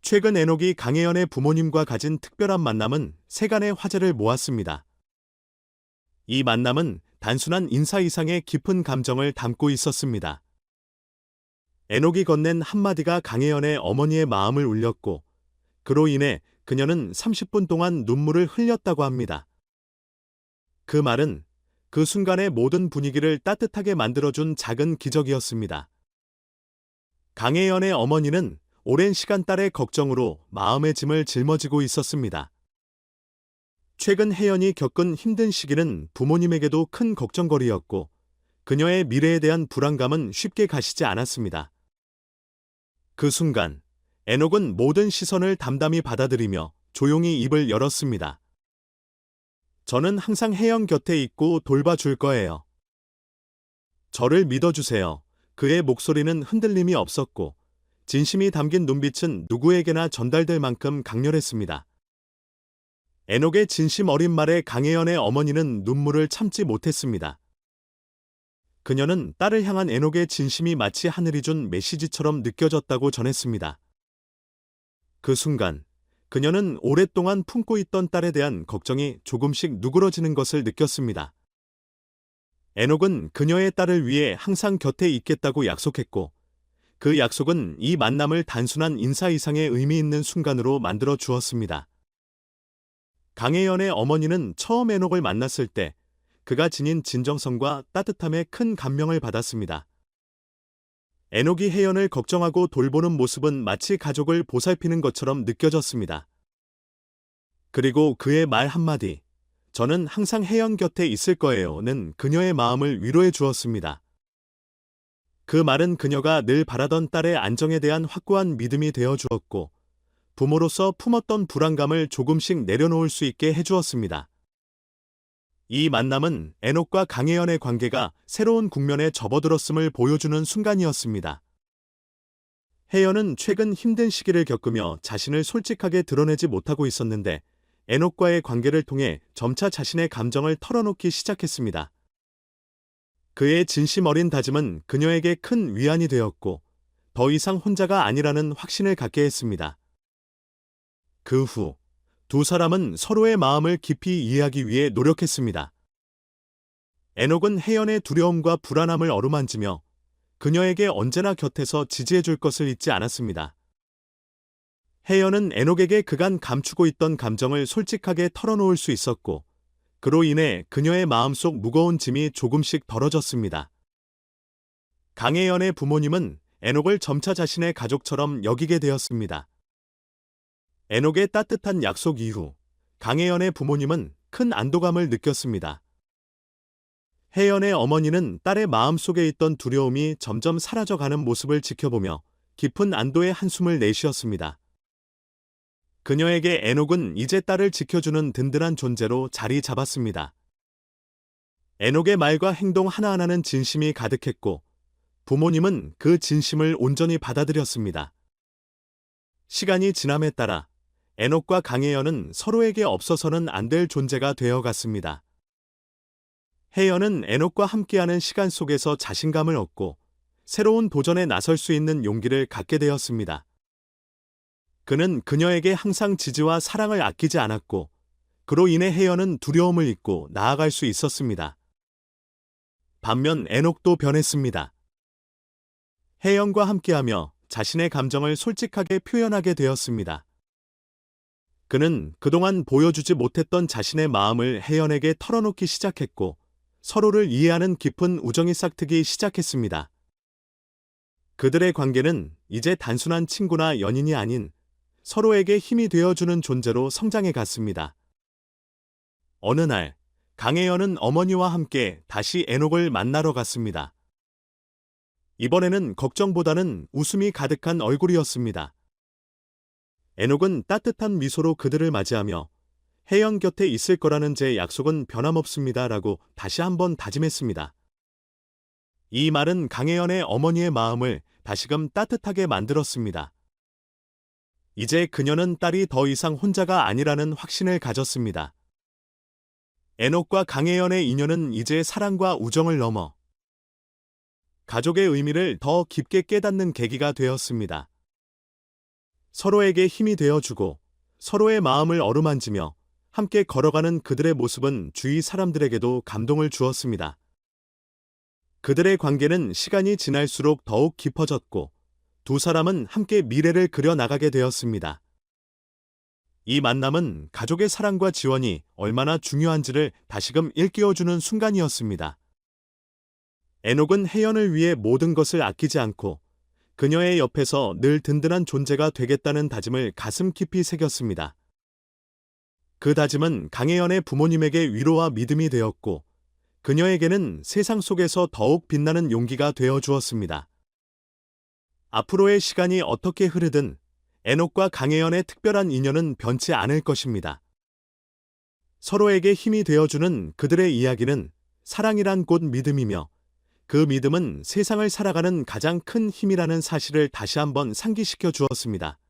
최근 에녹이 강혜연의 부모님과 가진 특별한 만남은 세간의 화제를 모았습니다. 이 만남은 단순한 인사 이상의 깊은 감정을 담고 있었습니다. 에녹이 건넨 한마디가 강혜연의 어머니의 마음을 울렸고, 그로 인해 그녀는 30분 동안 눈물을 흘렸다고 합니다. 그 말은 그 순간의 모든 분위기를 따뜻하게 만들어준 작은 기적이었습니다. 강혜연의 어머니는 오랜 시간 딸의 걱정으로 마음의 짐을 짊어지고 있었습니다. 최근 혜연이 겪은 힘든 시기는 부모님에게도 큰 걱정거리였고, 그녀의 미래에 대한 불안감은 쉽게 가시지 않았습니다. 그 순간, 에녹은 모든 시선을 담담히 받아들이며 조용히 입을 열었습니다. 저는 항상 혜연 곁에 있고 돌봐줄 거예요. 저를 믿어주세요. 그의 목소리는 흔들림이 없었고, 진심이 담긴 눈빛은 누구에게나 전달될 만큼 강렬했습니다. 에녹의 진심 어린 말에 강혜연의 어머니는 눈물을 참지 못했습니다. 그녀는 딸을 향한 에녹의 진심이 마치 하늘이 준 메시지처럼 느껴졌다고 전했습니다. 그 순간, 그녀는 오랫동안 품고 있던 딸에 대한 걱정이 조금씩 누그러지는 것을 느꼈습니다. 에녹은 그녀의 딸을 위해 항상 곁에 있겠다고 약속했고, 그 약속은 이 만남을 단순한 인사 이상의 의미 있는 순간으로 만들어 주었습니다. 강혜연의 어머니는 처음 에녹을 만났을 때 그가 지닌 진정성과 따뜻함에 큰 감명을 받았습니다. 에녹이 혜연을 걱정하고 돌보는 모습은 마치 가족을 보살피는 것처럼 느껴졌습니다. 그리고 그의 말 한마디, 저는 항상 혜연 곁에 있을 거예요는 그녀의 마음을 위로해 주었습니다. 그 말은 그녀가 늘 바라던 딸의 안정에 대한 확고한 믿음이 되어 주었고, 부모로서 품었던 불안감을 조금씩 내려놓을 수 있게 해주었습니다. 이 만남은 에녹과 강혜연의 관계가 새로운 국면에 접어들었음을 보여주는 순간이었습니다. 혜연은 최근 힘든 시기를 겪으며 자신을 솔직하게 드러내지 못하고 있었는데, 에녹과의 관계를 통해 점차 자신의 감정을 털어놓기 시작했습니다. 그의 진심 어린 다짐은 그녀에게 큰 위안이 되었고, 더 이상 혼자가 아니라는 확신을 갖게 했습니다. 그 후, 두 사람은 서로의 마음을 깊이 이해하기 위해 노력했습니다. 에녹은 혜연의 두려움과 불안함을 어루만지며 그녀에게 언제나 곁에서 지지해줄 것을 잊지 않았습니다. 혜연은 에녹에게 그간 감추고 있던 감정을 솔직하게 털어놓을 수 있었고, 그로 인해 그녀의 마음속 무거운 짐이 조금씩 덜어졌습니다. 강혜연의 부모님은 에녹을 점차 자신의 가족처럼 여기게 되었습니다. 에녹의 따뜻한 약속 이후 강혜연의 부모님은 큰 안도감을 느꼈습니다. 혜연의 어머니는 딸의 마음속에 있던 두려움이 점점 사라져가는 모습을 지켜보며 깊은 안도의 한숨을 내쉬었습니다. 그녀에게 에녹은 이제 딸을 지켜주는 든든한 존재로 자리 잡았습니다. 에녹의 말과 행동 하나하나는 진심이 가득했고, 부모님은 그 진심을 온전히 받아들였습니다. 시간이 지남에 따라 에녹과 강혜연은 서로에게 없어서는 안 될 존재가 되어갔습니다. 혜연은 에녹과 함께하는 시간 속에서 자신감을 얻고 새로운 도전에 나설 수 있는 용기를 갖게 되었습니다. 그는 그녀에게 항상 지지와 사랑을 아끼지 않았고, 그로 인해 혜연은 두려움을 잊고 나아갈 수 있었습니다. 반면 에녹도 변했습니다. 혜연과 함께하며 자신의 감정을 솔직하게 표현하게 되었습니다. 그는 그동안 보여주지 못했던 자신의 마음을 혜연에게 털어놓기 시작했고, 서로를 이해하는 깊은 우정이 싹트기 시작했습니다. 그들의 관계는 이제 단순한 친구나 연인이 아닌 서로에게 힘이 되어주는 존재로 성장해 갔습니다. 어느 날, 강혜연은 어머니와 함께 다시 에녹을 만나러 갔습니다. 이번에는 걱정보다는 웃음이 가득한 얼굴이었습니다. 에녹은 따뜻한 미소로 그들을 맞이하며 혜연 곁에 있을 거라는 제 약속은 변함없습니다 라고 다시 한번 다짐했습니다. 이 말은 강혜연의 어머니의 마음을 다시금 따뜻하게 만들었습니다. 이제 그녀는 딸이 더 이상 혼자가 아니라는 확신을 가졌습니다. 에녹과 강혜연의 인연은 이제 사랑과 우정을 넘어 가족의 의미를 더 깊게 깨닫는 계기가 되었습니다. 서로에게 힘이 되어주고 서로의 마음을 어루만지며 함께 걸어가는 그들의 모습은 주위 사람들에게도 감동을 주었습니다. 그들의 관계는 시간이 지날수록 더욱 깊어졌고 두 사람은 함께 미래를 그려 나가게 되었습니다. 이 만남은 가족의 사랑과 지원이 얼마나 중요한지를 다시금 일깨워주는 순간이었습니다. 에녹은 혜연을 위해 모든 것을 아끼지 않고 그녀의 옆에서 늘 든든한 존재가 되겠다는 다짐을 가슴 깊이 새겼습니다. 그 다짐은 강혜연의 부모님에게 위로와 믿음이 되었고 그녀에게는 세상 속에서 더욱 빛나는 용기가 되어 주었습니다. 앞으로의 시간이 어떻게 흐르든 에녹과 강혜연의 특별한 인연은 변치 않을 것입니다. 서로에게 힘이 되어주는 그들의 이야기는 사랑이란 곧 믿음이며 그 믿음은 세상을 살아가는 가장 큰 힘이라는 사실을 다시 한번 상기시켜 주었습니다.